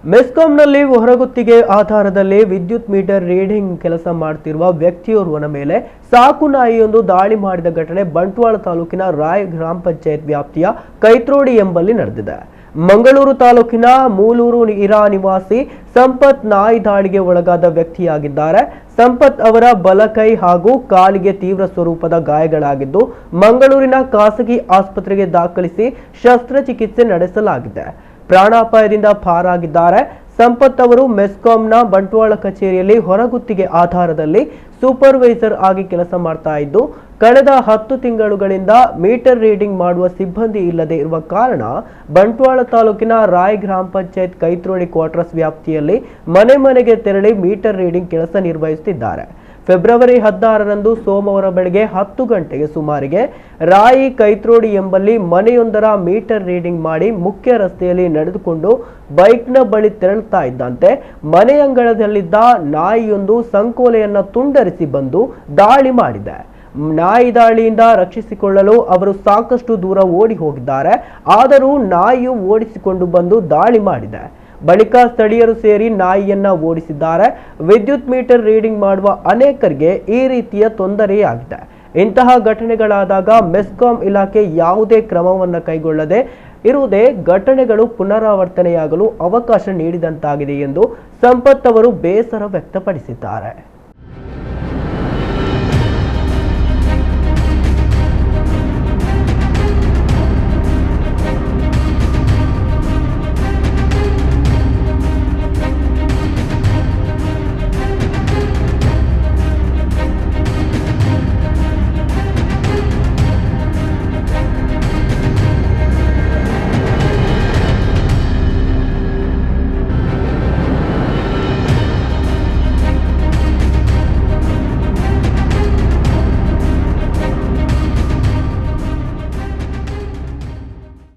ಮೆಸ್ಕಾಂನಲ್ಲಿ ಹೊರಗುತ್ತಿಗೆ ಆಧಾರದಲ್ಲಿ ವಿದ್ಯುತ್ ಮೀಟರ್ ರೀಡಿಂಗ್ ಕೆಲಸ ಮಾಡುತ್ತಿರುವ ವ್ಯಕ್ತಿಯೋರ್ವನ ಮೇಲೆ ಸಾಕು ನಾಯಿಯೊಂದು ದಾಳಿ ಮಾಡಿದ ಘಟನೆ ಬಂಟ್ವಾಳ ತಾಲೂಕಿನ ರಾಯ್ ಗ್ರಾಮ ಪಂಚಾಯತ್ ವ್ಯಾಪ್ತಿಯ ಕೈತ್ರೋಡಿ ಎಂಬಲ್ಲಿ ನಡೆದಿದೆ. ಮಂಗಳೂರು ತಾಲೂಕಿನ ಮೂಲೂರು ಇರಾ ನಿವಾಸಿ ಸಂಪತ್ ನಾಯಿ ದಾಳಿಗೆ ಒಳಗಾದ ವ್ಯಕ್ತಿಯಾಗಿದ್ದಾರೆ. ಸಂಪತ್ ಅವರ ಬಲಕೈ ಹಾಗೂ ಕಾಲಿಗೆ ತೀವ್ರ ಸ್ವರೂಪದ ಗಾಯಗಳಾಗಿದ್ದು ಮಂಗಳೂರಿನ ಖಾಸಗಿ ಆಸ್ಪತ್ರೆಗೆ ದಾಖಲಿಸಿ ಶಸ್ತ್ರಚಿಕಿತ್ಸೆ ನಡೆಸಲಾಗಿದೆ. ಪ್ರಾಣಾಪಾಯದಿಂದ ಪಾರಾಗಿದ್ದಾರೆ. ಸಂಪತ್ ಅವರು ಮೆಸ್ಕಾಂನ ಬಂಟ್ವಾಳ ಕಚೇರಿಯಲ್ಲಿ ಹೊರಗುತ್ತಿಗೆ ಆಧಾರದಲ್ಲಿ ಸೂಪರ್ವೈಸರ್ ಆಗಿ ಕೆಲಸ ಮಾಡ್ತಾ ಇದ್ದು ಕಳೆದ 10 ತಿಂಗಳುಗಳಿಂದ ಮೀಟರ್ ರೀಡಿಂಗ್ ಮಾಡುವ ಸಿಬ್ಬಂದಿ ಇಲ್ಲದೆ ಇರುವ ಕಾರಣ ಬಂಟ್ವಾಳ ತಾಲೂಕಿನ ರಾಯ್ ಗ್ರಾಮ ಪಂಚಾಯತ್ ಕೈತ್ರೋಡಿ ಕ್ವಾರ್ಟರ್ಸ್ ವ್ಯಾಪ್ತಿಯಲ್ಲಿ ಮನೆ ಮನೆಗೆ ತೆರಳಿ ಮೀಟರ್ ರೀಡಿಂಗ್ ಕೆಲಸ ನಿರ್ವಹಿಸುತ್ತಿದ್ದಾರೆ. ಫೆಬ್ರವರಿ 16ರಂದು ಸೋಮವಾರ ಬೆಳಗ್ಗೆ 10 ಗಂಟೆಗೆ ಸುಮಾರಿಗೆ ರಾಯಿ ಕೈತ್ರೋಡಿ ಎಂಬಲ್ಲಿ ಮನೆಯೊಂದರ ಮೀಟರ್ ರೀಡಿಂಗ್ ಮಾಡಿ ಮುಖ್ಯ ರಸ್ತೆಯಲ್ಲಿ ನಡೆದುಕೊಂಡು ಬೈಕ್ನ ಬಳಿ ತೆರಳುತ್ತಾ ಇದ್ದಂತೆ ಮನೆಯಂಗಳದಲ್ಲಿದ್ದ ನಾಯಿಯೊಂದು ಸಂಕೋಲೆಯನ್ನು ತುಂಡರಿಸಿ ಬಂದು ದಾಳಿ ಮಾಡಿದೆ. ನಾಯಿ ದಾಳಿಯಿಂದ ರಕ್ಷಿಸಿಕೊಳ್ಳಲು ಅವರು ಸಾಕಷ್ಟು ದೂರ ಓಡಿ ಹೋಗಿದ್ದಾರೆ. ಆದರೂ ನಾಯಿಯು ಓಡಿಸಿಕೊಂಡು ಬಂದು ದಾಳಿ ಮಾಡಿದೆ. ಬಳಿಕ ಸ್ಥಳೀಯರು ಸೇರಿ ನಾಯಿಯನ್ನ ಓಡಿಸಿದ್ದಾರೆ. ವಿದ್ಯುತ್ ಮೀಟರ್ ರೀಡಿಂಗ್ ಮಾಡುವ ಅನೇಕರಿಗೆ ಈ ರೀತಿಯ ತೊಂದರೆಯಾಗಿದೆ. ಇಂತಹ ಘಟನೆಗಳಾದಾಗ ಮೆಸ್ಕಾಂ ಇಲಾಖೆ ಯಾವುದೇ ಕ್ರಮವನ್ನು ಕೈಗೊಳ್ಳದೆ ಇರುವುದೇ ಘಟನೆಗಳು ಪುನರಾವರ್ತನೆಯಾಗಲು ಅವಕಾಶ ನೀಡಿದಂತಾಗಿದೆ ಎಂದು ಸಂಪತ್ ಅವರು ಬೇಸರ ವ್ಯಕ್ತಪಡಿಸಿದ್ದಾರೆ.